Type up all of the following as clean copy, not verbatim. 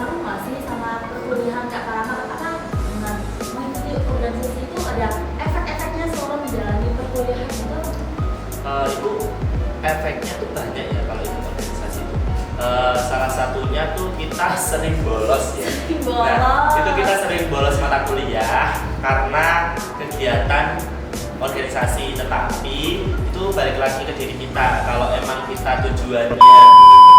berpengaruh nggak sih sama perkuliahan Kak Karama? Apa dengan mengikuti organisasi itu ada efek-efeknya selama menjalani perkuliahan itu? Itu efeknya tuh banyak ya kalau ikut organisasi itu. Salah satunya tuh kita sering bolos ya. Bolos. Nah, itu kita sering bolos mata kuliah karena kegiatan organisasi, tetapi itu balik lagi ke diri kita. Kalau emang kita tujuannya.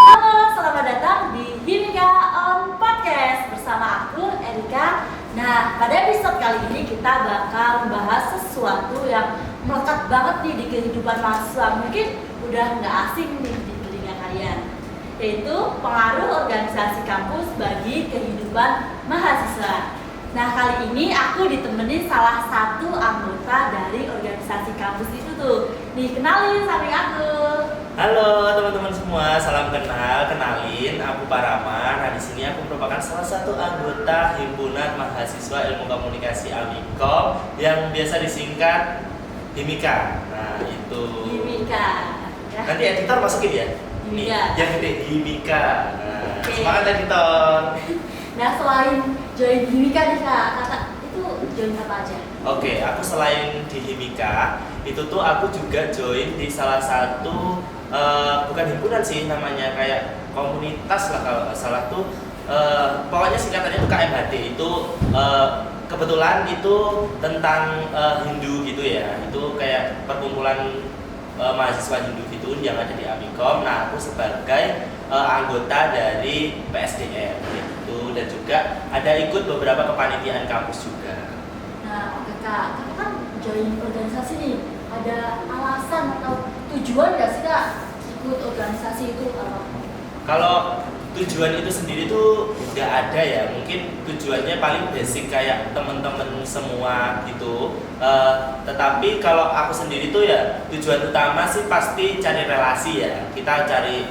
Halo, selamat datang di Himika on Podcast bersama aku Erika. Nah, pada episode kali ini kita bakal membahas sesuatu yang melekat banget nih di kehidupan mahasiswa. Mungkin udah nggak asing nih di telinga kalian, yaitu pengaruh organisasi kampus bagi kehidupan mahasiswa. Nah, kali ini aku ditemenin salah satu anggota dari organisasi kampus itu tuh. Nih, kenalin samping aku. Halo teman-teman semua, salam kenal, kenalin aku Paraman. Nah, di sini aku merupakan salah satu anggota Himpunan Mahasiswa Ilmu Komunikasi Amikom yang biasa disingkat Himika. Nah, itu. Himika. Ya. Nanti editor masukin ya. Nih, Himika. yang gede Himika. Nah, Oke. semangat editor. Nah, selain join Himika nih Kak, Kakak itu join apa aja? Oke, aku selain di Himika, itu tuh aku juga join di salah satu bukan himpunan sih namanya, kayak komunitas lah kalau nggak salah tuh. Pokoknya singkatannya tuh KMHD. Itu kebetulan itu tentang Hindu gitu ya. Itu kayak perkumpulan mahasiswa Hindu gitu yang ada di Amikom. Nah, aku sebagai anggota dari PSDM gitu, dan juga ada ikut beberapa kepanitiaan kampus juga. Nah, oke Kak, Kakak kan join organisasi nih. Ada alasan atau tujuan nggak sih Kak ikut organisasi itu apa? Kalau tujuan itu sendiri tuh nggak ada ya, mungkin tujuannya paling basic kayak temen-temen semua gitu. Tetapi kalau aku sendiri tuh ya tujuan utama sih pasti cari relasi ya. Kita cari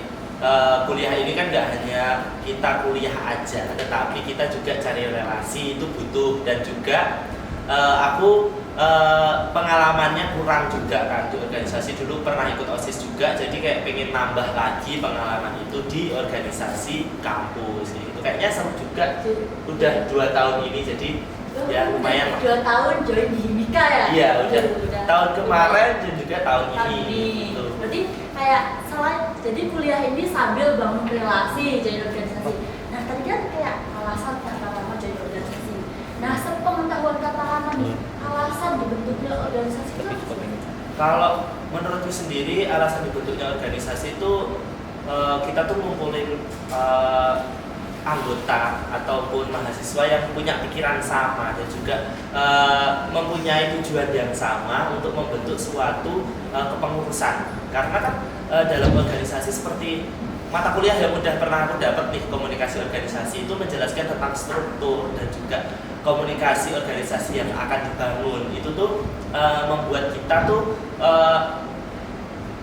kuliah ini kan nggak hanya kita kuliah aja, tetapi kita juga cari relasi itu butuh. Dan juga aku pengalamannya kurang juga kan di organisasi. Dulu pernah ikut OSIS juga, jadi kayak pengen nambah lagi pengalaman itu di organisasi kampus gitu. Kayaknya seru juga, udah 2 tahun ini, jadi ya lumayan lah. 2 tahun join di Himika ya? Iya, udah tahun kemarin dan juga tahun ini gitu. Berarti kayak selain jadi kuliah ini sambil bangun relasi join organisasi. Nah, tadi kan kayak alasan Kak Rama join organisasi. Nah, sepengetahuan Kak Rama nih, alasan dibentuknya organisasi itu apa sih? Kalau menurutku sendiri alasan dibentuknya organisasi itu kita tuh ngumpulin anggota ataupun mahasiswa yang punya pikiran sama dan juga mempunyai tujuan yang sama untuk membentuk suatu kepengurusan. Karena kan dalam organisasi seperti mata kuliah yang udah pernah aku dapat nih, komunikasi organisasi, itu menjelaskan tentang struktur dan juga komunikasi organisasi yang akan dibangun. Itu tuh membuat kita tuh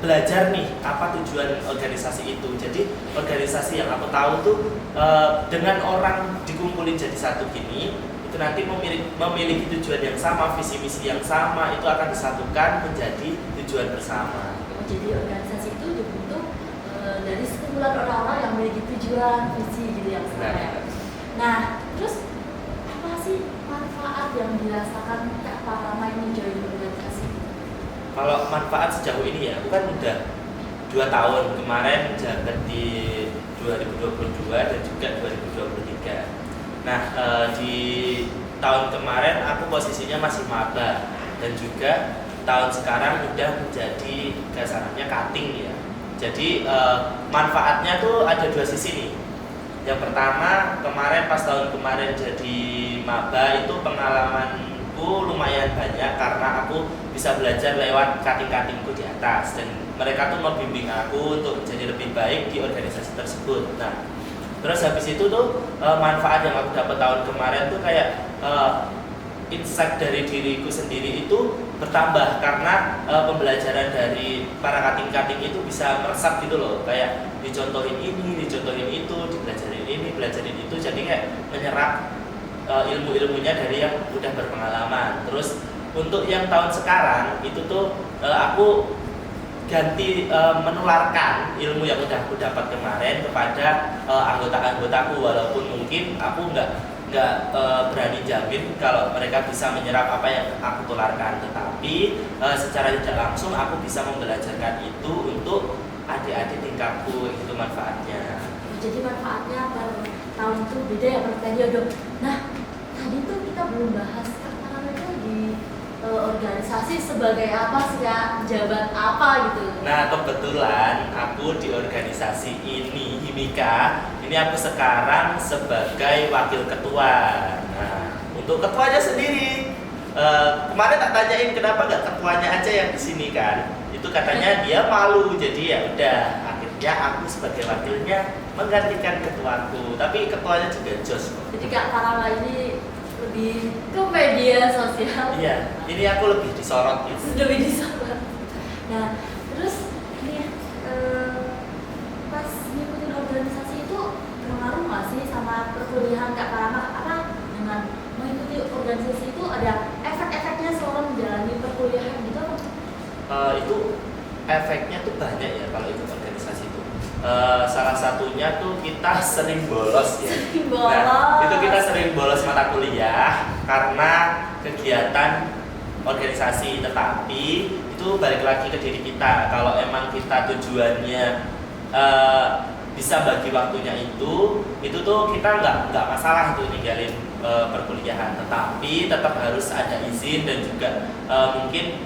belajar nih apa tujuan organisasi itu. Jadi organisasi yang aku tahu tuh dengan orang dikumpulin jadi satu gini, itu nanti memiliki tujuan yang sama, visi misi yang sama, itu akan disatukan menjadi tujuan bersama. Jadi organisasi itu dibentuk dari sekumpulan orang-orang yang memiliki tujuan, visi gitu yang sama. Nah. Nah, terus apa sih manfaat yang dirasakan Kak Rama ini join organisasi? Kalau manfaat sejauh ini ya, aku kan udah 2 tahun, kemarin jabat di 2022 dan juga 2023. Nah, di tahun kemarin aku posisinya masih maba, dan juga tahun sekarang udah menjadi kasarannya cutting ya. Jadi manfaatnya tuh ada 2 sisi nih. Yang pertama, kemarin pas tahun kemarin jadi maba itu pengalamanku lumayan banyak karena aku bisa belajar lewat cutting-cuttingku di atas, dan mereka tuh membimbing aku untuk jadi lebih baik di organisasi tersebut. Nah, terus habis itu tuh manfaat yang aku dapat tahun kemarin tuh kayak insight dari diriku sendiri itu bertambah karena pembelajaran dari para cutting-cutting itu bisa meresap gitu loh, kayak dicontohin ini, dicontohin itu, dipelajarin ini, pelajarin itu, jadi kayak menyerap ilmu-ilmunya dari yang udah berpengalaman. Terus untuk yang tahun sekarang itu tuh aku ganti menularkan ilmu yang udah aku dapat kemarin kepada anggota-anggotaku, walaupun mungkin aku nggak berani jamin kalau mereka bisa menyerap apa yang aku tularkan, tetapi secara tidak langsung aku bisa membelajarkan itu untuk adik-adik tingkatku. Itu manfaatnya. Jadi manfaatnya per tahun itu beda ya, per periode. Nah, tadi tuh kita belum bahas Kak Farama itu di organisasi sebagai apa sih ya, jabat apa gitu. Nah, kebetulan aku di organisasi ini, Himika, ini aku sekarang sebagai wakil ketua. Nah, untuk ketuanya sendiri, kemarin tak tanyain kenapa nggak ketuanya aja yang kesini kan? Itu katanya dia malu, jadi ya udah. Akhirnya aku sebagai wakilnya menggantikan ketuaku. Tapi ketuanya juga jos. Jadi Kak Farama ini lebih ke media sosial. Iya, ini aku lebih disorot gitu. Lebih disorot. Nah, terus ini pas ngikutin organisasi itu pengaruh nggak sih sama perkuliahan Kak Farama? Apa dengan mengikuti organisasi itu ada efek-efeknya selama menjalani perkuliahan gitu? Itu efeknya tuh banyak ya kalau ikut organisasi itu. Salah satunya tuh kita sering bolos ya. Sering bolos. Nah, itu kita sering bolos mata kuliah karena kegiatan organisasi, tetapi itu balik lagi ke diri kita. Kalau emang kita tujuannya bisa bagi waktunya itu tuh kita nggak masalah itu ninggalin perkuliahan, tetapi tetap harus ada izin dan juga mungkin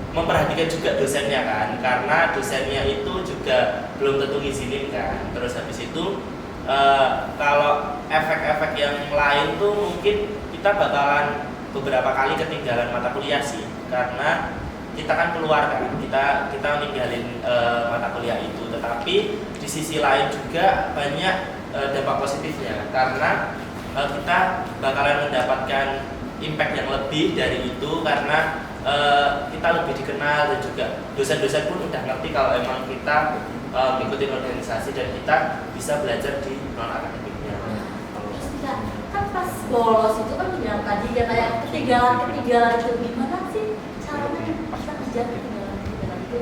memperhatikan juga dosennya kan, karena dosennya itu juga belum tentu ngizinin kan. Terus habis itu kalau efek-efek yang lain tuh mungkin kita bakalan beberapa kali ketinggalan mata kuliah sih, karena kita kan keluar kan, kita ninggalin mata kuliah itu. Tetapi di sisi lain juga banyak dampak positifnya, karena kita bakalan mendapatkan impact yang lebih dari itu, karena kita lebih dikenal dan juga dosen-dosen pun udah ngerti kalau emang kita mengikuti organisasi dan kita bisa belajar di non akademiknya. Terus kita kan pas bolos itu kan yang tadi katanya ketinggalan itu gimana sih caranya kita kejar ketinggalan itu?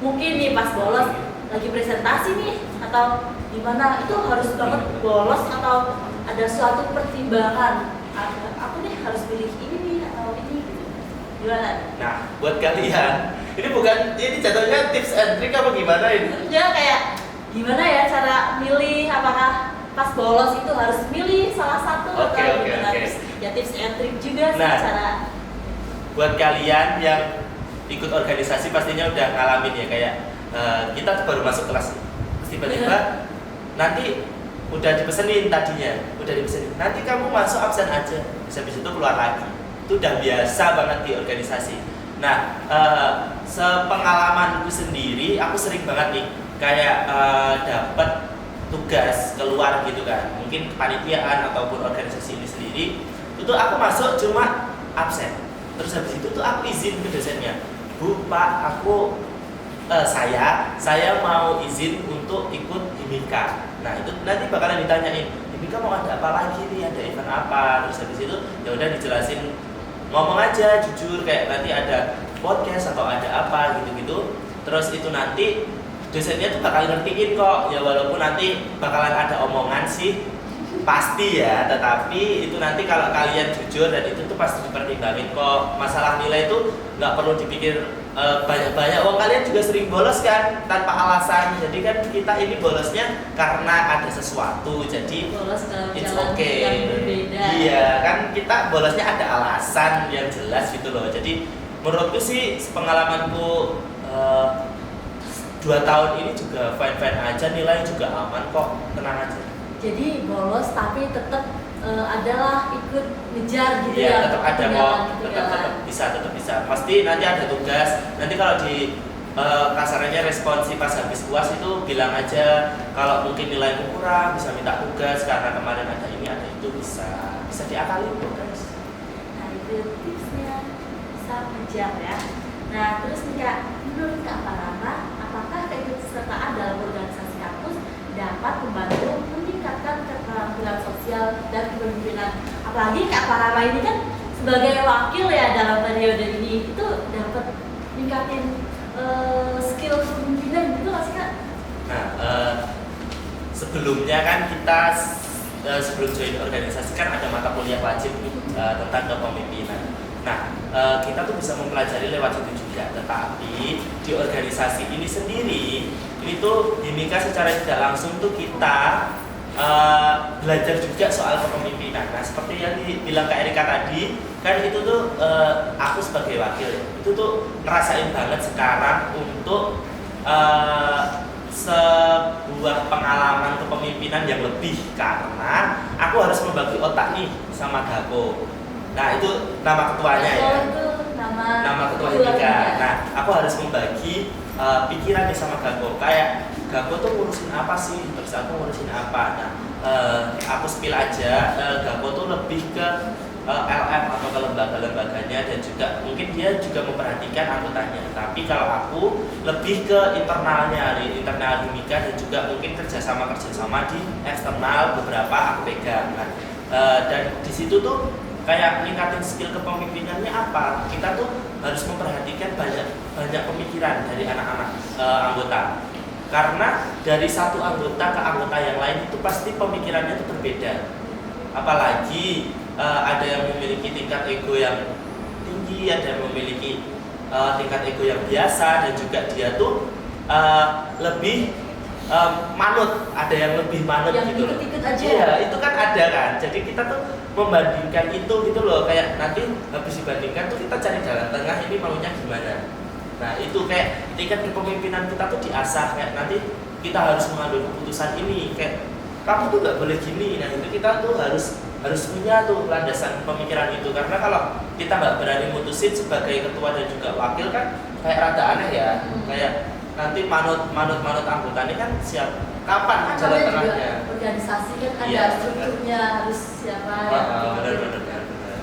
Mungkin nih pas bolos lagi presentasi nih atau gimana, itu harus banget bolos atau ada suatu pertimbangan? Aku nih harus pilih ini nih atau ini gitu. Gimana? Nah, buat kalian, ini jatuhnya tips and trick apa gimana ini? Ya kayak gimana ya cara milih, apakah pas bolos itu harus milih salah satu atau gimana? Terus ya tips and trick juga sih cara. Buat kalian yang ikut organisasi pastinya udah ngalamin ya, kayak kita baru masuk kelas, tiba-tiba nanti udah dipesenin nanti kamu masuk absen aja, habis itu keluar lagi. Itu udah biasa banget di organisasi. Nah, sepengalamanku sendiri, aku sering banget nih kayak dapat tugas keluar gitu kan, mungkin kepanitiaan ataupun organisasi ini sendiri, itu aku masuk cuma absen. Terus habis itu tuh aku izin ke dosennya, Bu, Pak, aku saya mau izin untuk ikut Himika. Nah, itu nanti bakalan ditanyain, Himika mau ada apa lagi nih, ada event apa. Terus habis itu ya udah dijelasin, ngomong aja jujur, kayak nanti ada podcast atau ada apa gitu-gitu. Terus itu nanti dosennya tuh bakal ngertiin kok, ya walaupun nanti bakalan ada omongan sih pasti ya, tetapi itu nanti kalau kalian jujur dan itu tuh pasti dipertimbangin kok. Masalah nilai itu nggak perlu dipikir banyak-banyak. Kalian juga sering bolos kan tanpa alasan, jadi kan kita ini bolosnya karena ada sesuatu, jadi bolos ke it's jalan okay. yang berbeda. Iya kan, kita bolosnya ada alasan yang jelas gitu loh. Jadi menurutku sih pengalamanku 2 tahun ini juga fine-fine aja, nilai juga aman kok, tenang aja. Jadi bolos tapi tetap adalah ikut ngejar gitu ya. ya. Tetap ada kok, tetap bisa. Pasti nanti ada tugas. Nanti kalau di kasarnya responsi pas habis UAS itu bilang aja kalau mungkin nilai kurang, bisa minta tugas karena kemarin ada ini ada itu, bisa diakalin kok guys. Nah itu tipsnya, bisa ngejar ya. Nah terus nih Kak, menurut Kak Farama, apakah keikutsertaan dalam organisasi kampus dapat membantu meningkatkan keterampilan sosial dan kepemimpinan? Apalagi Kak Farama ini kan sebagai wakil ya dalam periode ini, itu dapat meningkatin skill kepemimpinan gitu nggak sih Kak? Nah, sebelumnya kan kita sebelum join organisasi kan ada mata kuliah wajib nih, tentang kepemimpinan. Nah, kita tuh bisa mempelajari lewat itu juga. Tetapi di organisasi ini sendiri, itu Himika secara tidak langsung tuh kita belajar juga soal kepemimpinan. Nah, seperti yang dibilang Kak Erika tadi, kan itu tuh aku sebagai wakil ya, itu tuh ngerasain banget sekarang untuk sebuah pengalaman kepemimpinan yang lebih, karena aku harus membagi otak nih sama Gapo. Nah, itu nama ketuanya ya. Itu nama Ketua Himika. Nah, aku harus membagi pikiran nih sama Gapo. Kayak Gapo tuh ngurusin apa sih, terus aku ngurusin apa. Nah, aku spill aja, Gapo tuh lebih ke LM atau ke lembaga-lembaganya, dan juga mungkin dia juga memperhatikan anggotanya. Tapi kalau aku lebih ke internalnya, di internal Himika, dan juga mungkin kerjasama di eksternal beberapa aku pegang. Nah, dan di situ tuh kayak ningkatin skill kepemimpinannya apa? Kita tuh harus memperhatikan banyak pemikiran dari anak-anak anggota. Karena dari satu anggota ke anggota yang lain itu pasti pemikirannya itu berbeda. Apalagi ada yang memiliki tingkat ego yang tinggi, ada yang memiliki tingkat ego yang biasa, dan juga dia tuh lebih manut, ada yang lebih manut yang gitu loh. ikut-ikut aja. Iya, itu kan ada kan. Jadi kita tuh membandingkan itu gitu loh, kayak nanti habis dibandingkan tuh kita cari jalan tengah, ini maunya gimana. Nah, itu kayak tingkat kepemimpinan kita tuh diasah, kayak nanti kita harus mengambil keputusan ini, kayak kamu tuh nggak boleh gini. Nah, itu kita tuh harus punya tuh landasan pemikiran itu, karena kalau kita nggak berani mutusin sebagai ketua dan juga wakil kan kayak rada aneh ya. Kayak nanti manut anggota ini kan kapan jalan tengahnya. Organisasi kan ada Iya, strukturnya, harus siapa benar.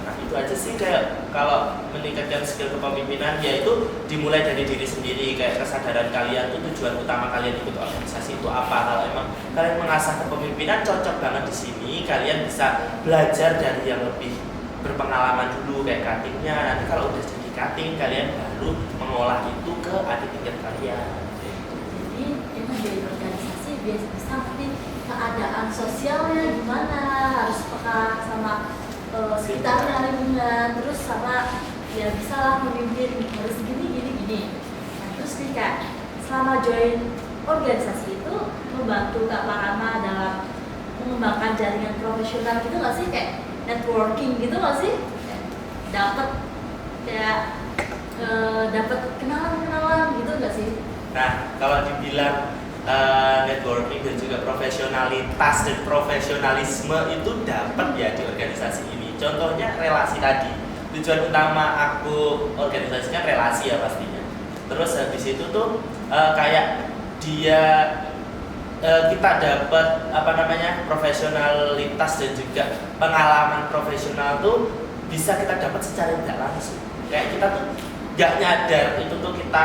Nah, itu aja sih kayak kalau meningkatkan skill kepemimpinan, yaitu dimulai dari diri sendiri, kayak kesadaran kalian tuh tujuan utama kalian ikut organisasi itu apa. Kalau emang kalian mengasah kepemimpinan, cocok banget di sini, kalian bisa belajar dari yang lebih berpengalaman dulu kayak cuttingnya. Nanti kalau udah jadi cutting, kalian baru mengolah itu ke adik tingkat kalian. Jadi emang dari organisasi bisa ngerti keadaan sosialnya gimana, harus peka sama sekitarnya, lingkungan, terus sama ya bisa lah memimpin, harus gini. Nah, terus nih Kak, selama join organisasi itu membantu Kak Parama dalam mengembangkan jaringan profesional gitu nggak sih, kayak networking gitu nggak sih? Dapat kenalan gitu nggak sih? Nah, kalau dibilang networking dan juga profesionalitas dan profesionalisme itu dapat ya di organisasi ini. Contohnya relasi tadi. Tujuan utama aku organisasikan relasi ya pastinya. Terus habis itu tuh kayak kita dapat profesionalitas dan juga pengalaman profesional tuh bisa kita dapat secara tidak langsung. Kayak kita tuh nggak nyadar itu tuh kita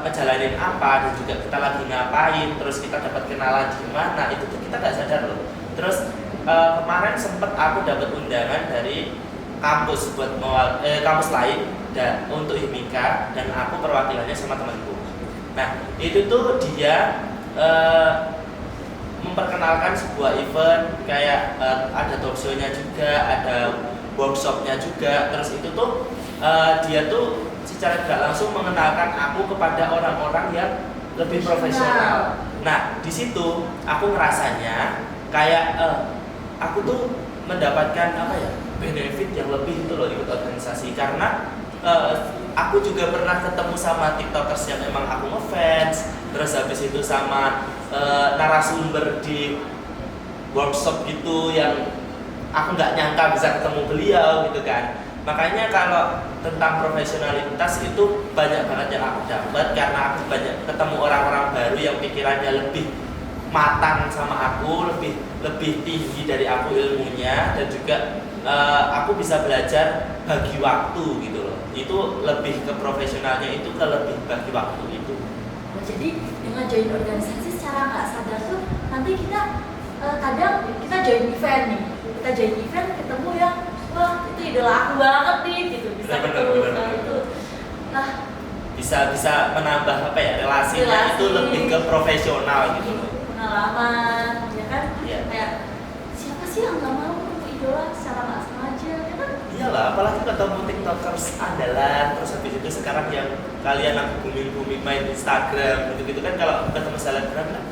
ngejalanin apa, dan juga kita lagi ngapain, terus kita dapat kenalan di mana, itu tuh kita nggak sadar loh. Terus kemarin sempet aku dapat undangan dari kampus buat kampus lain untuk Himika, dan aku perwakilannya sama temanku. Nah, itu tuh dia memperkenalkan sebuah event, kayak ada talk show-nya juga, ada workshop-nya juga. Terus itu tuh dia tuh secara tidak langsung mengenalkan aku kepada orang-orang yang lebih profesional. Nah, di situ aku ngerasanya kayak aku tuh mendapatkan benefit yang lebih itu loh ikut organisasi, karena aku juga pernah ketemu sama tiktokers yang emang aku ngefans, terus habis itu sama narasumber di workshop gitu yang aku nggak nyangka bisa ketemu beliau gitu kan. Makanya kalau tentang profesionalitas itu banyak banget yang aku dapat, karena aku banyak ketemu orang-orang baru yang pikirannya lebih matang sama aku, lebih tinggi dari aku ilmunya, dan juga aku bisa belajar bagi waktu gitu loh. Itu lebih ke profesionalnya, itu ke lebih bagi waktu itu. Jadi dengan join organisasi secara nggak sadar tuh nanti kita kadang kita join event nih, ketemu yang wah itu idola aku banget nih gitu, bisa ketemu itu. Nah bisa menambah apa ya relasinya itu lebih ke profesional gitu loh. Pengalaman ya kan, Iya. kayak siapa sih yang nggak mau ketemu idola secara nggak sengaja ya kan. Iyalah, apalagi ketemu tiktokers andalan, terus habis itu sekarang yang kalian lagi booming main Instagram gitu-gitu kan, kalau ketemu selebgram kan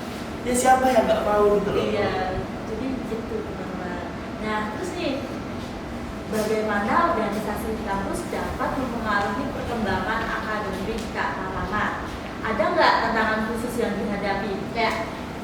ya siapa yang nggak mau gitu loh. Iya, jadi gitu teman-teman. Nah terus nih, bagaimana organisasi di kampus dapat mempengaruhi perkembangan akademik Kak Rama? Ada nggak tantangan khusus yang dihadapi? Kayak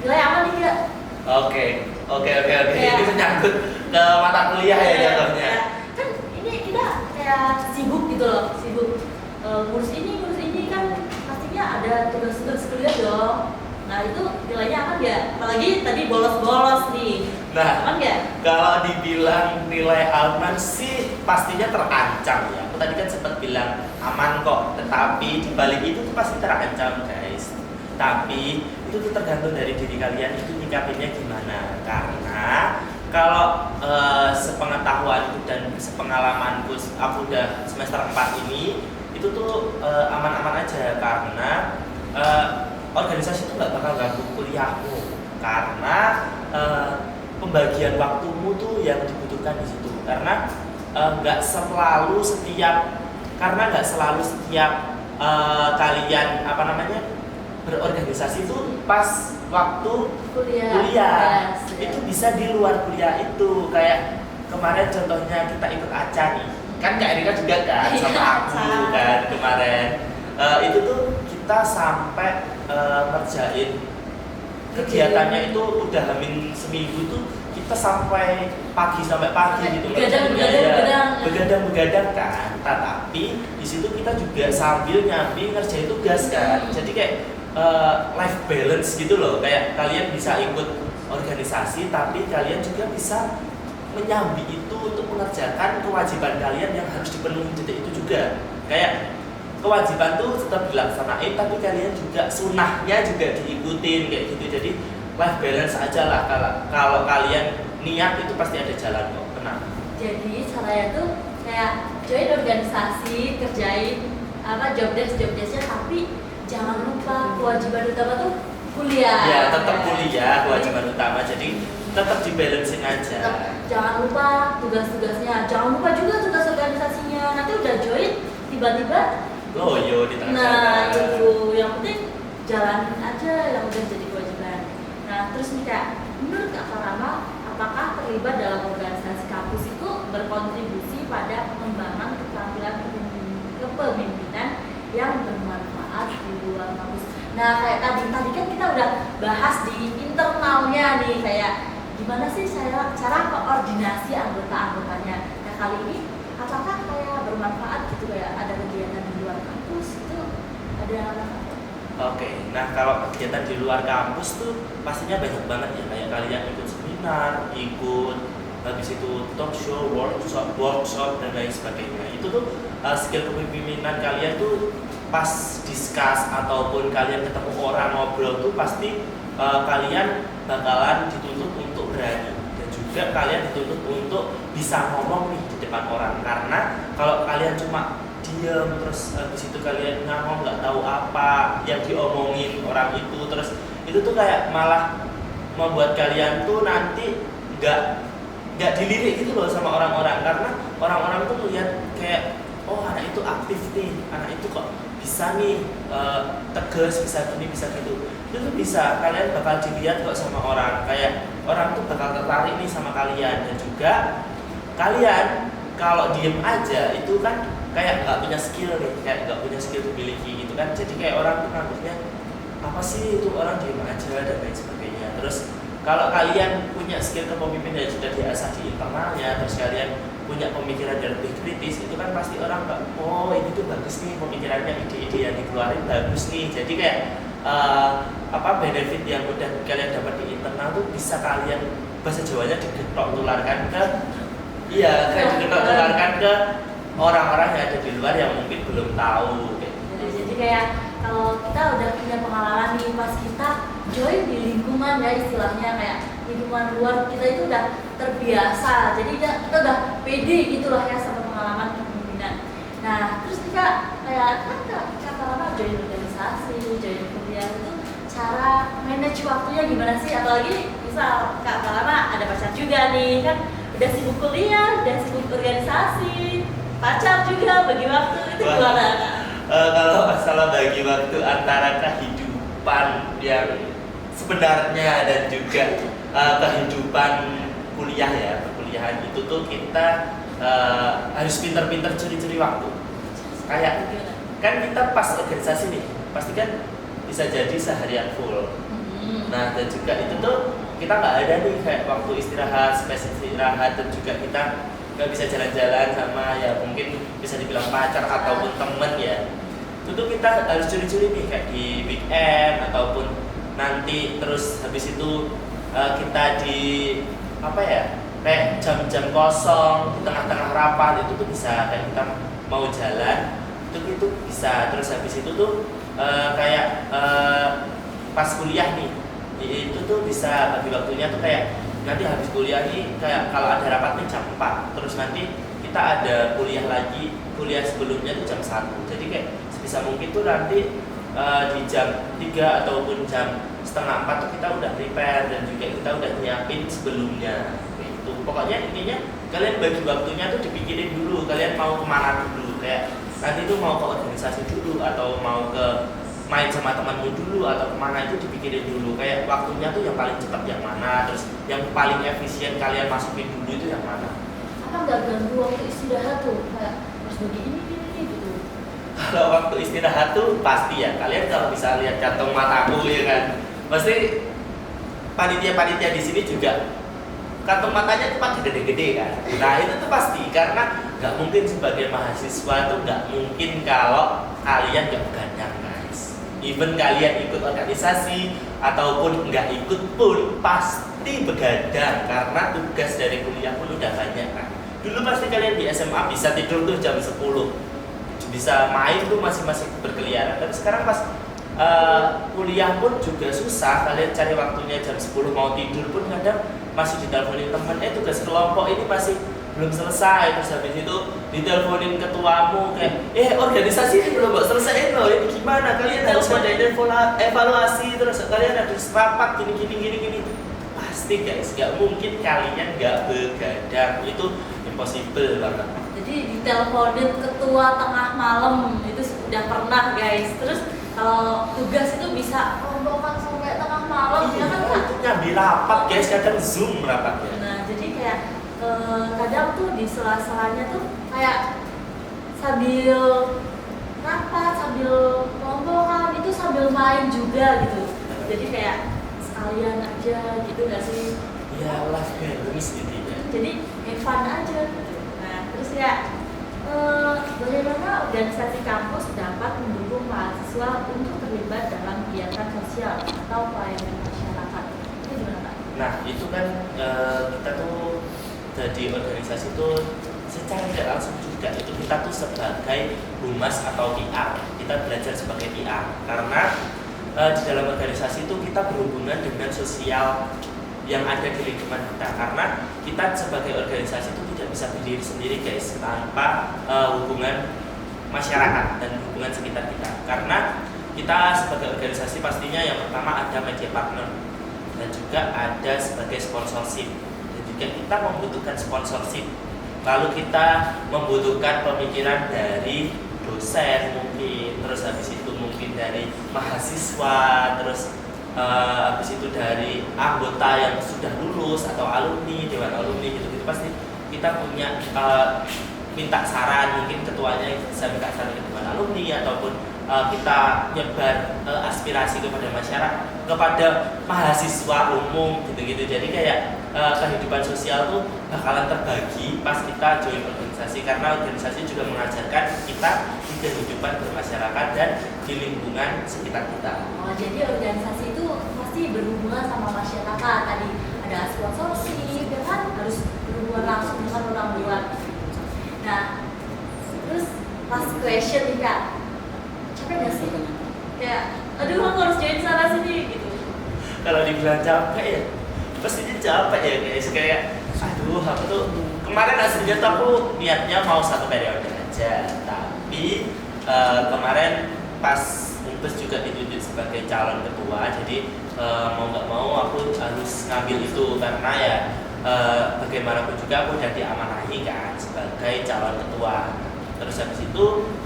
nilai aman nih nggak? Oke. Iya. Ini menyangkut ke mata kuliah ya jatuhnya. Ya. Kan ini kita kayak sibuk gitu loh, sibuk ngurus ini kan pastinya ada tugas-tugas kuliah dong. Nah itu nilainya aman nggak? Apalagi tadi bolos-bolos nih. Nah, Aman nggak? kalau dibilang nilai aman sih pastinya terancam ya. Aku tadi kan sempat bilang aman kok, tetapi di balik itu tuh pasti terancam guys. Tapi itu tuh tergantung dari diri kalian itu nyikapinnya gimana. Karena kalau sepengetahuanku dan sepengalamanku, aku udah semester 4 ini itu tuh aman-aman aja karena organisasi itu nggak bakal ganggu kuliahmu karena pembagian waktumu tuh yang dibutuhkan di situ karena nggak selalu setiap kalian berorganisasi itu pas waktu kuliah. Yes, Itu bisa di luar kuliah itu kayak kemarin contohnya kita ikut ACA nih kan Kak Erika juga kan sama aku kan kemarin itu tuh kita sampai ngerjain kegiatannya itu udah hamin seminggu tuh kita sampai pagi gitu begadang kan. Tapi di situ kita juga sambil nyambi ngerjain tugas kan. Jadi kayak life balance gitu loh. Kayak kalian bisa ikut organisasi tapi kalian juga bisa menyambi itu untuk mengerjakan kewajiban kalian yang harus dipenuhi detik itu juga. Kayak kewajiban tuh tetap dilaksanain tapi kalian juga sunnahnya juga diikutin kayak gitu. Jadi life balance aja lah, kalau kalian niat itu pasti ada jalan kok. Tenang. Jadi caranya tuh kayak join organisasi, kerjain job desknya, tapi jangan lupa kewajiban utama tuh kuliah. Ya tetap kuliah kewajiban utama, jadi tetap dibalancein aja. Jangan lupa tugas-tugasnya, jangan lupa juga tugas organisasinya. Nanti udah join tiba-tiba loyo di tengah. Nah itu yang penting jalanin aja yang udah jadi kewajiban. Nah terus nih Kak, menurut Kak Rama, apakah terlibat dalam organisasi kampus itu berkontribusi pada pengembangan keterampilan kepemimpinan yang bermanfaat di luar kampus? Nah kayak tadi kan kita udah bahas di internalnya nih, kayak gimana sih cara koordinasi anggota-anggotanya. Nah kali ini apakah kayak bermanfaat gitu, kayak ada kegiatan di luar kampus itu ada apa? Oke, nah kalau kegiatan di luar kampus tuh pastinya banyak banget ya, kayak kalian ikut seminar, ikut habis itu talk show, workshop dan lain sebagainya. Itu tuh skill kepemimpinan kalian tuh pas discuss ataupun kalian ketemu orang ngobrol tuh pasti kalian bakalan dituntut untuk berani dan juga kalian dituntut untuk bisa ngomong nih di depan orang. Karena kalau kalian cuma diam terus habis itu kalian ngomong nggak tahu apa yang diomongin orang itu, terus itu tuh kayak malah membuat kalian tuh nanti nggak dilirik gitu loh sama orang-orang, karena orang-orang tuh melihat kayak oh anak itu aktif nih, anak itu kok bisa nih tegas, bisa gini bisa gitu. Itu tuh bisa kalian bakal dilihat kok sama orang, kayak orang tuh bakal tertarik nih sama kalian. Dan juga kalian kalau diem aja itu kan kayak nggak punya skill nih, kayak nggak punya skill dimiliki gitu kan. Jadi kayak orang tuh nganggapnya apa sih itu orang diem aja dan lain sebagainya. Terus kalau kalian punya skill kepemimpinan yang sudah diasah di internalnya, terus kalian punya pemikiran yang lebih kritis, itu kan pasti orang nggak, oh ini tuh bagus nih pemikirannya, ide-ide yang dikeluarin bagus nih. Jadi kayak benefit yang udah kalian dapat di internal tuh bisa kalian, bahasa Jawanya digetok tularkan ke orang-orang yang ada di luar yang mungkin belum tahu kayak gitu. Jadi kayak kalau kita udah punya pengalaman nih pas kita join di lingkungan ya, istilahnya kayak lingkungan luar kita itu udah terbiasa, jadi kita udah pede gitulah ya sama pengalaman kepemimpinan. Nah terus kita kayak kan kata lama join organisasi, join kuliah itu cara manage waktunya gimana sih? Apalagi misal Kak Lama ada pacar juga nih kan, udah sibuk kuliah, udah sibuk organisasi, pacar juga bagi waktu itu gimana Kak? Kalau masalah bagi waktu antara kehidupan yang sebenarnya dan juga kehidupan kuliah ya, perkuliahan itu tuh kita harus pintar-pintar curi-curi waktu. Kayak kan kita pas organisasi nih, pasti kan bisa jadi seharian full. Nah dan juga itu tuh kita nggak ada nih kayak waktu istirahat, space istirahat, dan juga kita nggak bisa jalan-jalan sama ya mungkin bisa dibilang pacar ataupun temen ya. Itu tuh kita harus curi-curi nih kayak di weekend ataupun nanti, terus habis itu kita di apa ya, kayak jam-jam kosong di tengah-tengah rapat itu tuh bisa kayak kita mau jalan itu bisa. Terus habis itu tuh kayak pas kuliah nih itu tuh bisa bagi waktunya tuh kayak nanti habis kuliah nih kayak kalau ada rapatnya jam 4, terus nanti kita ada kuliah lagi, kuliah sebelumnya tuh jam 1, jadi kayak sebisa mungkin tuh nanti di jam 3 ataupun jam setengah 4 tuh kita udah prepare dan juga kita udah nyiapin sebelumnya gitu. Pokoknya intinya kalian bagi waktunya tuh dipikirin dulu kalian mau kemana dulu, kayak nanti tuh mau ke organisasi dulu atau mau ke main sama temanmu dulu atau kemana itu dipikirin dulu, kayak waktunya tuh yang paling cepat yang mana, terus yang paling efisien kalian masukin dulu itu yang mana. Apa nggak ganggu waktu istirahat tuh, kayak harus bagi ini gitu? Kalau waktu istirahat tuh pasti ya, kalian kalau bisa lihat kantong mataku ya kan, pasti panitia-panitia di sini juga kantong matanya cepat gede-gede kan. Nah itu tuh pasti, karena nggak mungkin sebagai mahasiswa tuh nggak mungkin kalau kalian nggak begadang guys. Even kalian ikut organisasi ataupun nggak ikut pun pasti begadang, karena tugas dari kuliah pun udah banyak kan. Dulu pasti kalian di SMA bisa tidur tuh jam 10, bisa main tuh masih berkeliaran. Tapi sekarang pas kuliah pun juga susah, kalian cari waktunya jam 10 mau tidur pun kadang masih diteleponin teman, tugas kelompok ini masih belum selesai, terus habis itu diteleponin ketuamu kayak organisasi ini belum selesai loh, ini gimana, kalian harus ngadain evaluasi, terus kalian harus rapat gini. Pasti guys, nggak mungkin kalian nggak begadang, itu impossible banget. Jadi diteleponin ketua tengah malam itu sudah pernah guys. Terus kalau tugas itu bisa kelompokan sampai tengah malam ya kan Kak? Itu nyambi rapat guys, kadang zoom rapatnya. Nah jadi kayak kadang tuh di sela-selanya tuh kayak sambil rapat, sambil kelompokan itu sambil main juga gitu. Jadi kayak sekalian aja gitu nggak sih? Ya life balance intinya. Jadi have fun aja gitu. Nah terus ya bagaimana organisasi kampus dapat mendukung mahasiswa untuk terlibat dalam kegiatan sosial atau pelayanan masyarakat? Itu gimana Pak? Nah itu kan kita tuh jadi organisasi tuh secara tidak langsung juga itu kita tuh sebagai humas atau PR, kita belajar sebagai PR karena di dalam organisasi itu kita berhubungan dengan sosial yang ada di lingkungan kita, karena kita sebagai organisasi itu tidak bisa berdiri sendiri guys tanpa hubungan masyarakat dan hubungan sekitar kita, karena kita sebagai organisasi pastinya yang pertama ada media partner dan juga ada sebagai sponsorship, dan juga kita membutuhkan sponsorship, lalu kita membutuhkan pemikiran dari dosen mungkin, terus habis itu mungkin dari mahasiswa, terus habis itu dari anggota yang sudah lulus atau alumni, dewan alumni gitu pasti kita punya minta saran, mungkin ketuanya bisa minta saran ke dewan alumni ataupun kita nyebar aspirasi kepada masyarakat, kepada mahasiswa umum gitu-gitu. Jadi kayak kehidupan sosial tuh bakalan terbagi pas kita join organisasi, karena organisasi juga mengajarkan kita di kehidupan bermasyarakat dan di lingkungan sekitar kita. Oh, jadi organisasi itu pasti berhubungan sama masyarakat. Tadi ada sponsorship, ya kan harus berhubungan langsung dengan orang luar. Nah, terus last question nih Kak, capek nggak sih? Kayak, aduh aku harus join sana sini gitu. Kalau dibilang capek ya, pastinya capek ya guys. Kayak, aduh aku tuh kemarin aslinya tuh aku niatnya mau 1 periode aja, tapi kemarin pas terus juga ditunjuk sebagai calon ketua. Jadi mau nggak mau aku harus ngambil itu karena ya bagaimanapun juga aku udah diamanahi kan sebagai calon ketua. Terus habis itu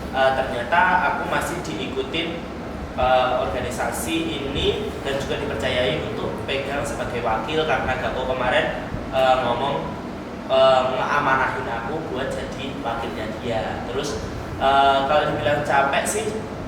ternyata aku masih diikutin organisasi ini dan juga dipercayai untuk pegang sebagai wakil karena Gako kemarin ngomong ngeamanahin aku buat jadi wakilnya dia. Terus kalau dibilang capek sih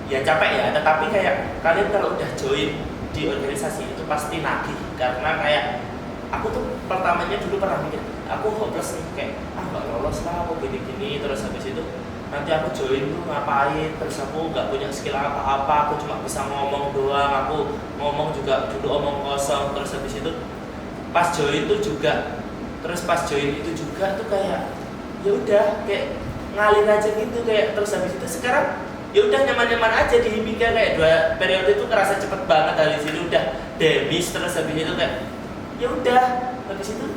ya capek ya, tetapi kayak kalian kalau udah join di organisasi itu pasti nagih karena kayak aku tuh pertamanya dulu pernah mikir aku hopeless nih kayak nggak lolos lah aku gini-gini, terus habis itu nanti aku join tuh ngapain, terus aku nggak punya skill apa-apa, aku cuma bisa ngomong doang, aku ngomong juga dulu omong kosong. Terus habis itu pas join tuh juga, terus pas join itu juga tuh kayak ya udah kayak ngalir aja gitu kayak. Terus habis itu sekarang ya udah nyaman-nyaman aja di Himika, kayak 2 periode itu ngerasa cepet banget dari sini udah demis. Terus habis itu kayak ya udah habis itu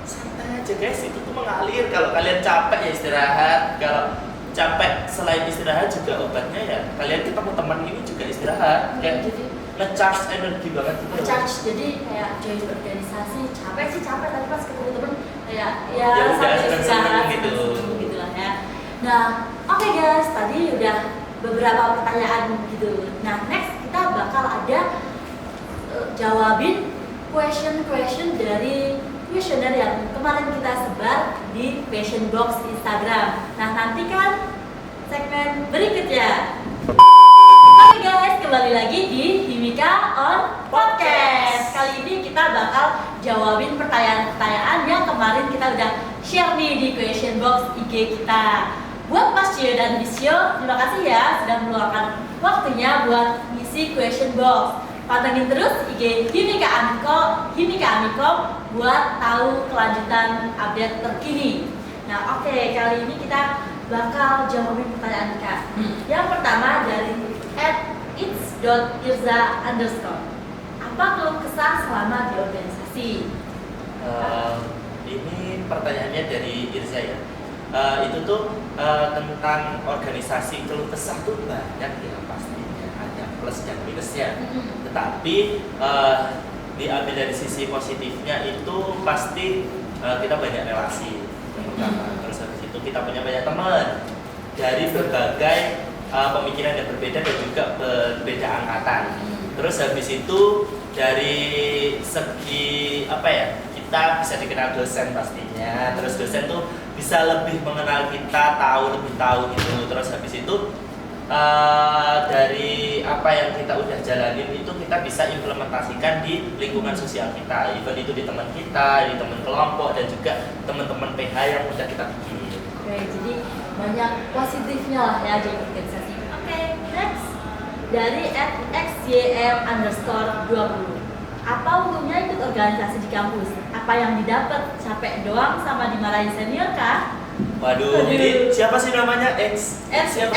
santai aja guys, itu tuh mengalir. Kalau kalian capek ya istirahat, kalau capek selain istirahat juga obatnya ya kalian ketemu teman ini juga istirahat, kayak jadi nge-charge energi banget gitu. nge-charge, jadi kayak join organisasi capek sih capek, tapi pas ketemu temen kayak Ya udah, sampai seneng-seneng istirahat gitu. gitu lah ya. Nah oke guys, tadi udah beberapa pertanyaan gitu. Nah next kita bakal ada jawabin question dari kuesioner yang kemarin kita sebar di Passion Box Instagram. Nah nantikan segmen berikutnya. Oke guys, kembali lagi di Himika on Podcast. Kali ini kita bakal jawabin pertanyaan-pertanyaan yang kemarin kita udah share nih di question box IG kita. Buat Mas Cio dan Bisio, terima kasih ya sudah meluangkan waktunya buat ngisi question box. Pantengin terus IG Himika Amiko buat tahu kelanjutan update terkini. Nah oke, kali ini kita bakal jawabin pertanyaan Kak. Yang pertama dari @its.irza_. Apa keluh kesah selama di organisasi? Ini pertanyaannya dari Irza ya. Itu tuh tentang organisasi, keluh kesah tuh banyak ya pastinya, ada plus dan minusnya. Tetapi diambil dari sisi positifnya itu pasti kita banyak relasi yang pertama. Terus habis itu kita punya banyak teman dari berbagai pemikiran yang berbeda dan juga berbeda angkatan. Terus habis itu dari segi apa ya, kita bisa dikenal dosen pastinya. Terus dosen tuh bisa lebih mengenal kita, lebih tahu gitu. Terus habis itu dari apa yang kita udah jalanin itu kita bisa implementasikan di lingkungan sosial kita, even itu di teman kita, di teman kelompok dan juga teman-teman PH yang udah kita bikin. Oke, jadi banyak positifnya lah ya di organisasi. Oke, next dari @xym_20. Apa untungnya ikut organisasi di kampus? Apa yang didapat? Capek doang sama dimarahin senior kah? Waduh, ini siapa sih namanya? XYM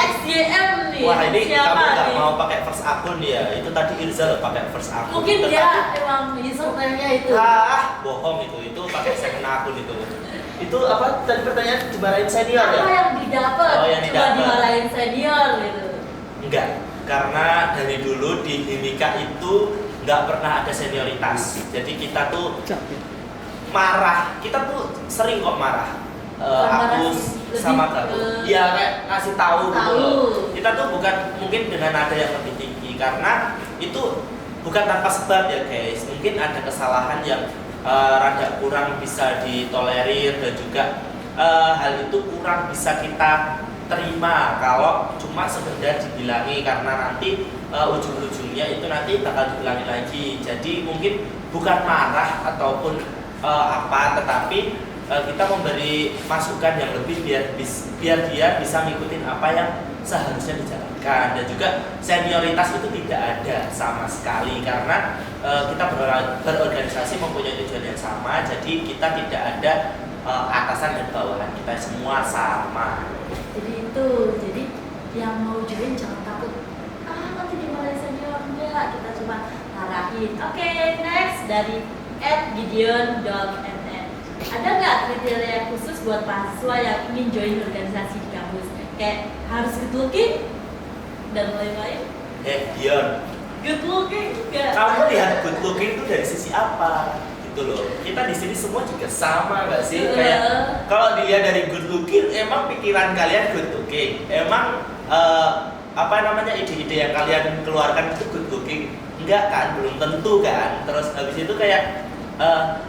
nih. Wah, ini siapa kamu nggak nih? mau pakai first akun ya? Itu tadi Irza loh pakai first akun. Mungkin Itu dia tadi- emang username-nya itu. bohong itu pakai second akun itu. Itu apa tadi pertanyaan, dimarahin senior ya? Apa yang didapat? Oh, yang Cuma didapat. dimarahin senior gitu. Enggak, karena dari dulu di Himika itu nggak pernah ada senioritas. Jadi kita tuh marah, kita tuh sering kok marah. Aku sama kamu, ya kayak ngasih tahu gitu loh. Kita tuh bukan mungkin dengan nada yang lebih tinggi, karena itu bukan tanpa sebab ya guys. Mungkin ada kesalahan yang rada kurang bisa ditolerir dan juga hal itu kurang bisa kita terima kalau cuma sekedar dibilangi, karena nanti ujung-ujungnya itu nanti bakal diulangi lagi. Jadi mungkin bukan marah ataupun tetapi kita memberi masukan yang lebih biar dia bisa ngikutin apa yang seharusnya dijalankan. Dan juga senioritas itu tidak ada sama sekali, karena kita berorganisasi mempunyai tujuan yang sama. Jadi kita tidak ada atasan dan bawahan, kita semua sama. Jadi yang mau join jangan takut nanti dimarahin senior, enggak, kita cuma ngarahin. Oke, next dari @gideon.nn. Ada nggak kriteria khusus buat mahasiswa yang ingin join organisasi di kampus? Kayak harus good looking dan lain-lain? Dion, good looking juga. kamu lihat good looking itu dari sisi apa? Gitu loh. Kita di sini semua juga sama nggak sih? Kayak kalau dilihat dari good looking, emang pikiran kalian good looking? Emang apa namanya ide-ide yang kalian keluarkan itu good looking? Enggak kan, belum tentu kan. Terus habis itu kayak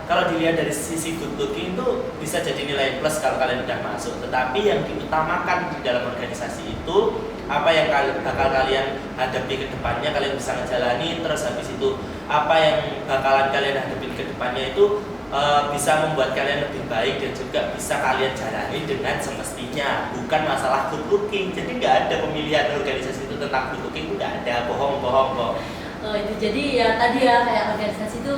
kalau dilihat dari sisi good looking itu bisa jadi nilai plus kalau kalian udah masuk. Tetapi yang diutamakan di dalam organisasi itu apa yang bakal kalian hadapi ke depannya, kalian bisa ngejalani. Terus habis itu apa yang bakalan kalian hadapi ke depannya itu bisa membuat kalian lebih baik dan juga bisa kalian jalani dengan semestinya, bukan masalah good looking. Jadi nggak ada pemilihan organisasi itu tentang good looking, itu nggak ada, bohong kok. Itu jadi ya tadi ya kayak organisasi itu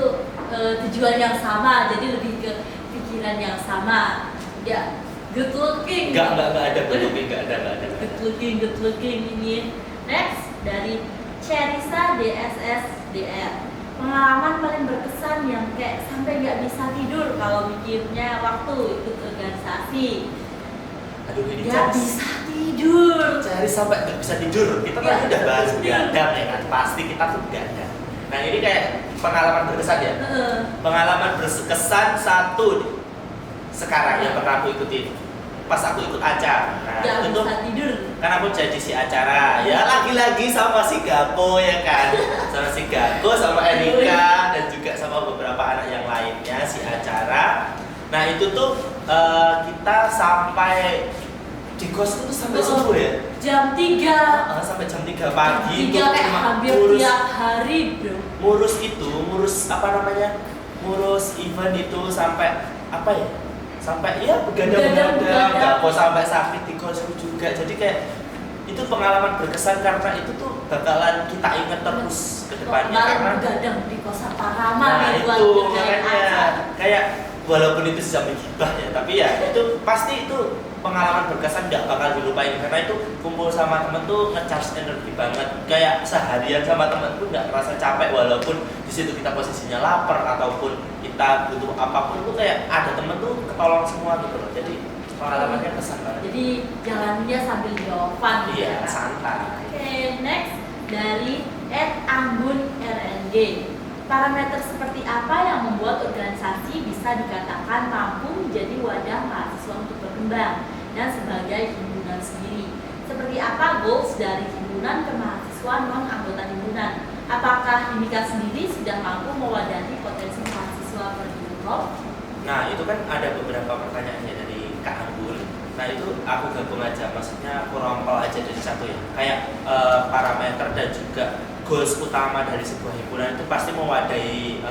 tujuan yang sama, jadi lebih ke pikiran yang sama. Ya, good looking. Nggak ada good looking, nggak ada. Good looking ini. Next dari Cherisa DSSDR. Pengalaman paling berkesan yang kayak sampai nggak bisa tidur kalau mikirnya waktu ikut organisasi. Aduh, ini Nggak bisa tidur. cari sampai nggak bisa tidur. Kita tadi udah bahas begadang ya kan, pasti kita tuh begadang. Nah ini kayak pengalaman berkesan ya. Pengalaman berkesan satu nih, sekarang yang pernah aku ikutin. Pas aku ikut acara, nah Nggak itu bisa tidur. kan aku jadi si acara, ya lagi-lagi sama si Gapo ya kan, sama si Gapo, sama Erika dan juga sama beberapa anak yang lainnya si acara. Nah itu tuh kita sampai di kos itu sampai subuh ya. Jam 3. Sampai jam 3 pagi. Jam 3 kayak hampir tiap hari bro. Ngurus apa namanya? Ngurus event itu sampai apa ya? Sampai ya begadang, nggak mau sampai sakit di kos juga. Jadi kayak itu pengalaman berkesan karena itu tuh bakalan kita ingat terus ke depannya karena begadang di kosan Parama. Nah itu makanya kayak walaupun itu sudah menghibah ya, tapi ya itu pasti itu pengalaman berkesan nggak bakal dilupain karena itu kumpul sama temen tuh nge-charge energi banget. Kayak seharian sama temen tuh nggak merasa capek walaupun di situ kita posisinya lapar ataupun kita butuh apapun tuh kayak ada temen tuh ketolong semua gitu loh. Jadi pengalamannya kesan banget. Jadi jalannya sambil jawaban. Iya, santai. Oke, next dari @anggun_rng. Parameter seperti apa yang membuat organisasi bisa dikatakan mampu menjadi wadah mahasiswa untuk berkembang dan sebagai himpunan sendiri? Seperti apa goals dari himpunan kemahasiswaan non anggota himpunan? Apakah Himika sendiri sudah mampu mewadahi potensi mahasiswa per Himprop? Nah itu kan ada beberapa pertanyaannya dari Kak Anggun. Nah itu aku gabung aja, maksudnya aku rompel aja dari satu ya. Kayak parameter dan juga goals utama dari sebuah himpunan itu pasti mewadahi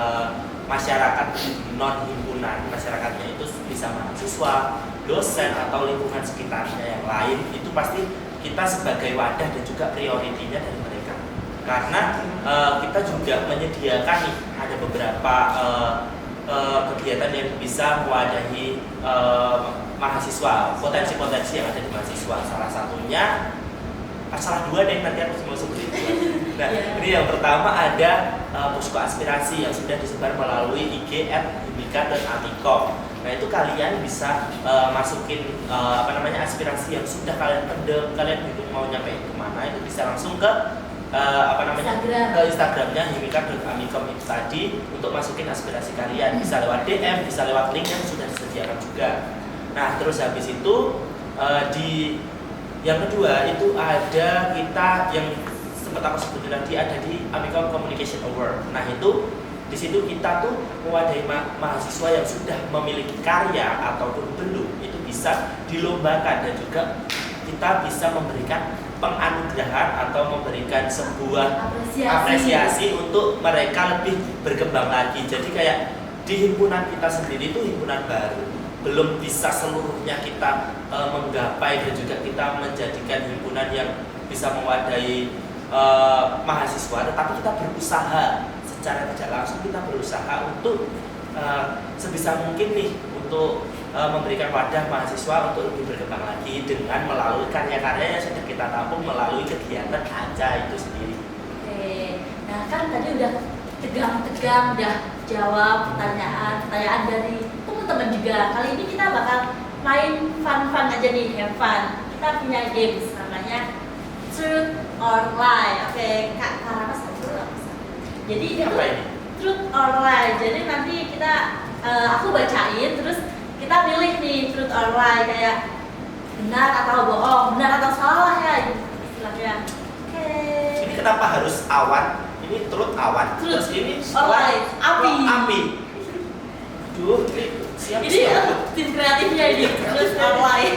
masyarakat non himpunan. Masyarakatnya itu bisa mahasiswa, dosen atau lingkungan sekitarnya yang lain. Itu pasti kita sebagai wadah dan juga prioritinya dari mereka. Karena kita juga menyediakan nih ada beberapa kegiatan yang bisa mewadahi mahasiswa, potensi-potensi yang ada di mahasiswa. Salah satunya salah dua deh, nanti aku mau sebutin dua. Nah, ini yang pertama ada posko aspirasi yang sudah disebar melalui IG @himika dan Amikom. Nah, itu kalian bisa masukin aspirasi yang sudah kalian pendem, kalian bingung mau nyampein kemana, itu bisa langsung ke ke Instagramnya himika.amikom itu tadi untuk masukin aspirasi kalian. Bisa lewat DM, bisa lewat link yang sudah disediakan juga. Nah, terus habis itu yang kedua itu ada kita yang sempat aku sebutin tadi ada di Amikom Communication Award. Nah itu di situ kita tuh mewadahi mahasiswa yang sudah memiliki karya ataupun belum itu bisa dilombakan dan juga kita bisa memberikan penganugerahan atau memberikan sebuah apresiasi untuk mereka lebih berkembang lagi. Jadi kayak di himpunan kita sendiri itu himpunan baru, belum bisa seluruhnya kita menggapai dan juga kita menjadikan himpunan yang bisa mewadahi mahasiswa, tetapi kita berusaha secara tidak langsung kita berusaha untuk sebisa mungkin nih untuk memberikan wadah mahasiswa untuk lebih berkembang lagi dengan melalui karya-karya yang sudah kita tampung melalui kegiatan ACA itu sendiri. Oke, nah kan tadi udah tegang-tegang udah jawab pertanyaan dari teman-teman juga. Kali ini kita bakal main fun-fun aja nih, have fun. Kita punya games namanya truth or lie. Oke, Kak Karama satu apa? Jadi itu Apa ini? truth or lie. Jadi nanti kita aku bacain terus kita pilih nih truth or lie kayak benar atau bohong, benar atau salah ya istilahnya. Oke. Ini kenapa harus awan? Ini truth awan. Truth. Terus ini Or lie, api. Api. Aduh, ini siap. Ini tim kreatifnya ini truth or lie.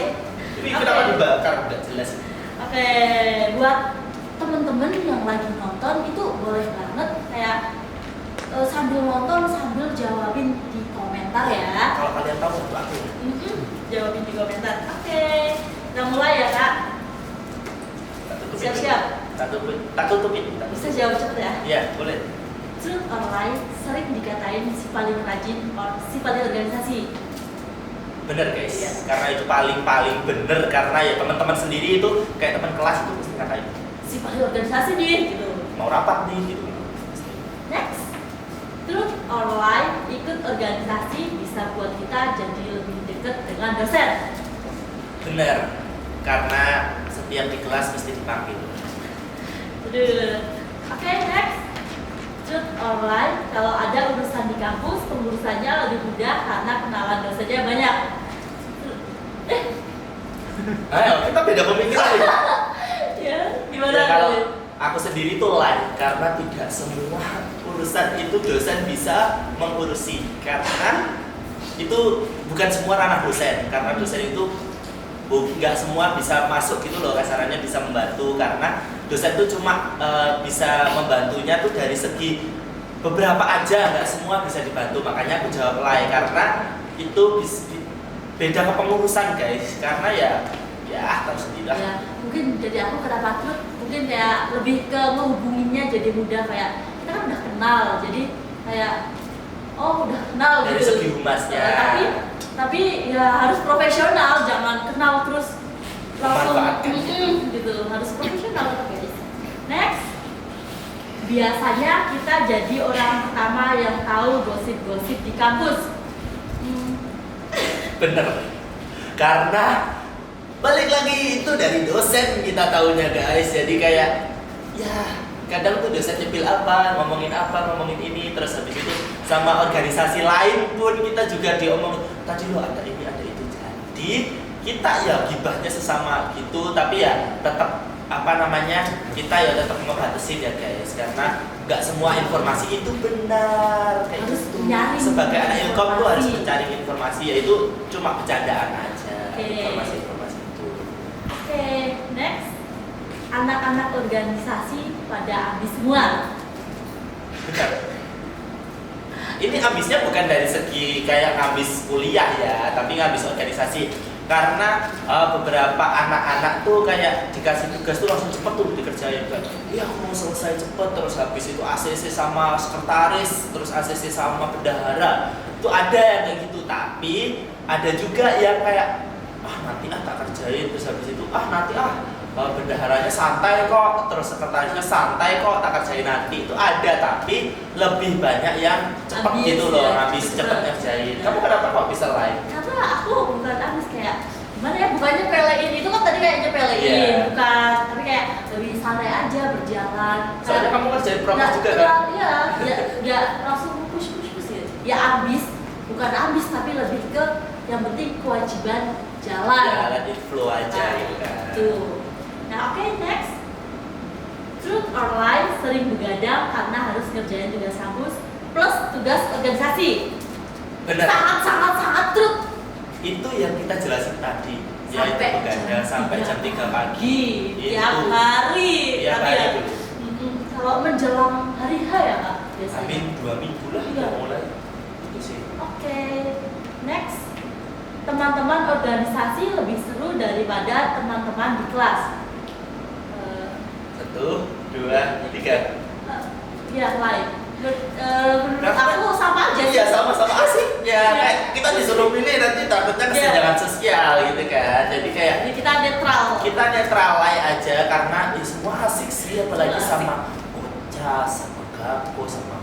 Ini Oke. kenapa dibakar? Nggak jelas. Oke, buat temen-temen yang lagi nonton itu boleh banget kayak sambil nonton sambil jawabin di komentar ya. Kalau kalian tahu satu aku. Jawabin di komentar. Oke, kita mulai ya Kak. Tak tutupin. Siap-siap. Tak tutupin. Tak tutupin. Tak Bisa tutupin. jawab cepet ya. Iya, boleh. Truth or lie sering dikatain si paling rajin or si paling organisasi. Bener guys, Iya. karena itu paling bener karena ya teman-teman sendiri itu kayak teman kelas itu mesti ngatain Si paling organisasi nih gitu. mau rapat nih gitu. Next, truth or lie ikut organisasi bisa buat kita jadi lebih dekat dengan dosen. Bener, karena setiap di kelas mesti dipanggil. Aduh. Oke, next. Truth or lie, kalau ada urusan di kampus, pengurusannya lebih mudah karena kenalan dosennya banyak. Ayo kita beda pemikiran ya. Ya, gimana? Ya, kalau aku sendiri tuh lain karena tidak semua urusan itu dosen bisa mengurusi karena itu bukan semua ranah dosen karena dosen itu nggak semua bisa masuk gitu loh kasarannya bisa membantu karena dosen itu cuma bisa membantunya tuh dari segi beberapa aja nggak semua bisa dibantu makanya aku jawab lain karena itu beda kepengurusan guys karena ya tahu sendiri lah. Ya, mungkin jadi aku kenapa truth, mungkin kayak lebih ke menghubunginya jadi mudah kayak kita kan udah kenal jadi kayak oh udah kenal Dari gitu. segi humasnya. Tapi ya harus profesional, jangan kenal terus langsung Memanfaatkan gitu. Harus profesional guys. Next, biasanya kita jadi orang pertama yang tahu gosip-gosip di kampus. Bener, karena balik lagi itu dari dosen kita tahunya guys. Jadi kayak ya kadang tuh dosen nyepil ngomongin ini terus habis itu sama organisasi lain pun kita juga diomongin tadi lo ada ini ada itu jadi kita ya gibahnya sesama gitu tapi ya tetap kita ya tetap membatasi ya guys karena nggak semua informasi itu benar kayak Harus gitu. nyari Sebagai anak ilkom tuh harus informasi. mencari informasi yaitu cuma bercandaan aja Oke. informasi itu. Oke, next. Anak-anak organisasi pada habis semua. Benar. Ini ambisnya bukan dari segi kayak ngabis kuliah ya, tapi ngabis organisasi. Karena beberapa anak-anak tuh kayak dikasih tugas tuh langsung cepet tuh dikerjain kan. Iya aku mau selesai cepet terus habis itu ACC sama sekretaris, terus ACC sama bendahara. Itu ada yang kayak gitu, tapi ada juga yang kayak nanti tak kerjain terus habis itu nanti bendaharanya santai kok, terus sekretarisnya santai kok, tak kerjain nanti. Itu ada, tapi lebih banyak yang cepet Habis, gitu loh, ya, habis cepet. cepet ngerjain. Kamu kenapa kok bisa lain? Karena aku bukan habis kayak gimana ya, bukannya pelein itu kan tadi kayaknya pelein, Iya. bukan, tapi kayak lebih santai aja berjalan. Soalnya kamu kerjain program Nggak juga kan? terlalu- Iya, nggak langsung push gitu. Ya habis, bukan habis tapi lebih ke yang penting kewajiban jalan. Jalan di flow aja Nah, gitu kan. Tuh. Nah, oke, next. Truth or lie sering begadang karena harus ngerjain tugas kampus plus tugas organisasi. Bener. Sangat truth. Itu yang kita jelasin tadi, yaitu Sampai begadang sampai jam 3 pagi. tiap hari. Tiap Tapi hari ya, dulu. kalau menjelang hari H ya Kak biasanya. Amin 2 minggu lah Iya. udah mulai. Itu sih. Oke, next. Teman-teman organisasi lebih seru daripada teman-teman di kelas. 1, 2, 3. Ya, lain. Menurut aku sama aja. Iya sama-sama asik ya Iya. kayak kita disuruh pilih nanti takutnya kesenjangan sosial gitu kan jadi kayak Jadi kita netral. kita netralai aja karena semua asik sih apalagi Asik. sama Ocha sama Gapo sama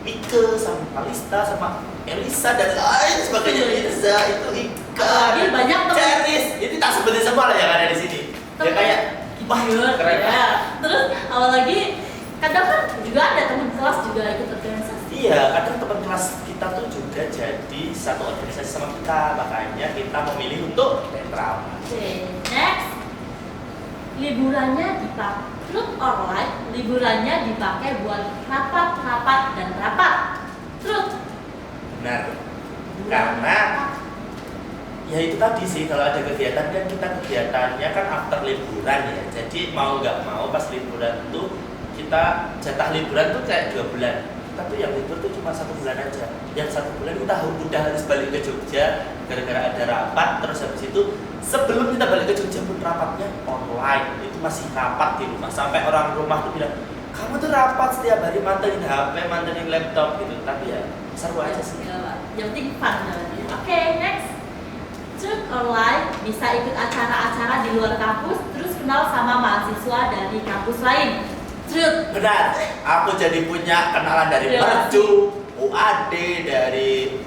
Ike sama Kalista sama Elisa dan lain sebagainya Liza itu Ika Apalagi banyak teman. Ceris itu tak sebutin semua lah yang ada di sini ya kayak Wah, Jujur, keren. ya. Terus apalagi kadang kan juga ada teman kelas juga ikut organisasi. Iya, kadang teman kelas kita tuh juga jadi satu organisasi sama kita, makanya kita memilih untuk netral. Oke, next. Liburannya dipakai truth or lie, liburannya dipakai buat rapat dan rapat. Truth. Benar. Karena ya itu tadi sih, kalau ada kegiatan kan kita kegiatannya kan after liburan ya. Jadi mau nggak mau pas liburan tuh kita jatah liburan tuh kayak 2 bulan. Tapi yang libur tuh cuma 1 bulan aja. Yang 1 bulan kita udah harus balik ke Jogja gara-gara ada rapat. Terus habis itu sebelum kita balik ke Jogja pun rapatnya online. Itu masih rapat di rumah. Sampai orang rumah tuh bilang, kamu tuh rapat setiap hari mantengin HP, mantengin laptop gitu. Tapi ya seru aja sih. Ya, yang penting fun namanya. Oke, next. Truth or lie, bisa ikut acara-acara di luar kampus, terus kenal sama mahasiswa dari kampus lain. Truth. Benar, aku jadi punya kenalan dari Iya. Mercu, UAD, dari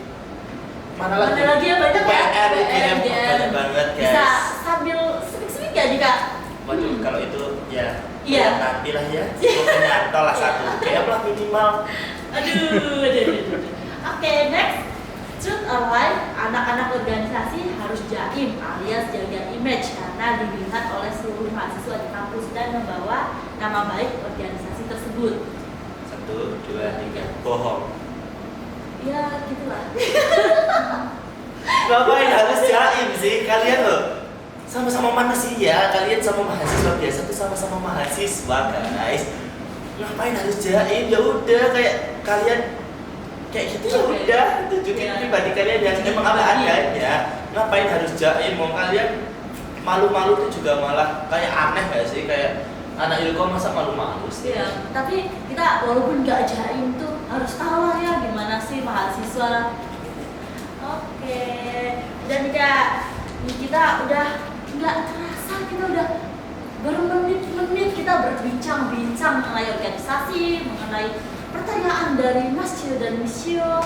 mana lagi? Ada lagi yang banyak ya? UPR, UGM, UGM. banyak banget guys. Bisa sambil semik-semik ya jika. Waduh, kalau itu ya Iya. nanti lah ya, cukup nyantol lah satu UGM lah minimal. Aduh. Oke, next. Truth or lie, anak-anak organisasi harus jaim alias jaga image karena dilihat oleh seluruh mahasiswa di kampus dan membawa nama baik organisasi tersebut. 1, 2, 3, bohong. Ya, gitulah. Ngapain harus jaim sih kalian loh? Sama-sama manusia, kalian sama mahasiswa biasa tuh sama-sama mahasiswa guys. Ngapain harus jaim? Ya udah kayak kalian kayak gitu ya udah tunjukin pribadi kalian yang emang apa adanya. Ngapain harus jaim? Mau kalian malu-malu tuh juga malah kayak aneh gak sih? Kayak anak ilkom masa malu-malu sih? Ya, tapi kita walaupun nggak jaim tuh harus tahu lah ya gimana sih mahasiswa. Oke, dan kita udah nggak terasa, kita udah bermenit-menit kita berbincang-bincang mengenai organisasi, mengenai pertanyaan dari Mas Cio dan Miss Cio,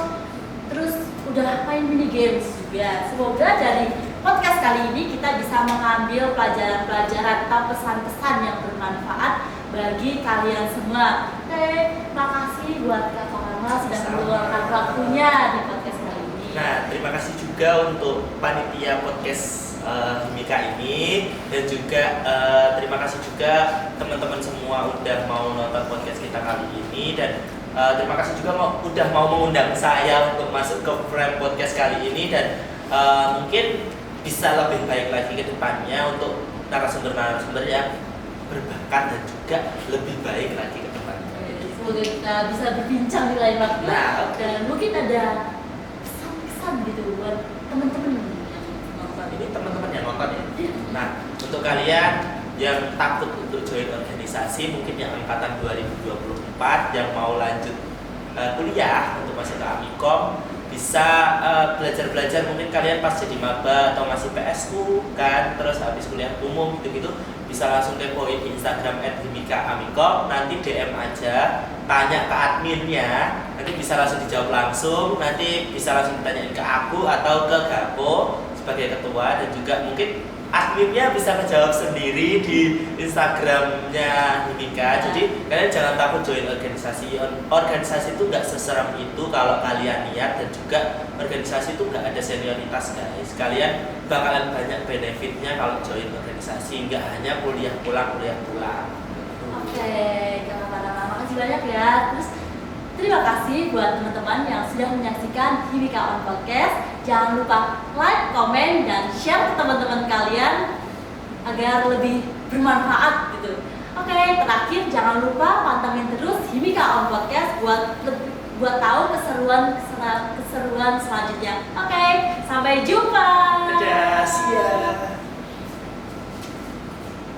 terus udah main mini games juga. Semoga dari podcast kali ini kita bisa mengambil pelajaran-pelajaran atau pesan-pesan yang bermanfaat bagi kalian semua. Oke, makasih buat Kak Rama sudah meluangkan waktunya di podcast kali ini. Nah, terima kasih juga untuk panitia podcast Himika ini, dan juga terima kasih juga teman-teman semua udah mau nonton podcast kita kali ini, dan terima kasih juga udah mau mengundang saya untuk masuk ke frame podcast kali ini, dan mungkin bisa lebih baik lagi ke depannya untuk narasumber-narasumber yang berbakat dan juga lebih baik lagi ke depannya. Semoga kita bisa berbincang di lain waktu. Nah, dan mungkin ada pesan-pesan gitu buat teman-teman yang nonton. Ini teman-teman yang nonton ya. Nah, untuk kalian yang takut untuk join organisasi, mungkin yang angkatan 2024 yang mau lanjut kuliah untuk masuk ke Amikom, bisa belajar-belajar. Mungkin kalian pas jadi maba atau masih PSU kan, terus habis kuliah umum gitu-gitu, bisa langsung kepoin di Instagram @himika_amikom, nanti DM aja, tanya ke adminnya, nanti bisa langsung dijawab langsung, nanti bisa langsung ditanyain ke aku atau ke Gapo sebagai ketua, dan juga mungkin adminnya bisa ngejawab sendiri di Instagramnya Himika. Jadi kalian jangan takut join organisasi. Organisasi itu nggak seseram itu kalau kalian niat, dan juga organisasi itu nggak ada senioritas guys. Kalian bakalan banyak benefitnya kalau join organisasi, nggak hanya kuliah pulang. Oke, kalau makasih banyak ya. Terus terima kasih buat teman-teman yang sudah menyaksikan Himika on Podcast. Jangan lupa like, komen, dan share ke teman-teman kalian agar lebih bermanfaat gitu. Oke, terakhir jangan lupa pantengin terus Himika on Podcast buat tahu keseruan selanjutnya. Oke, sampai jumpa. Dadah, see ya.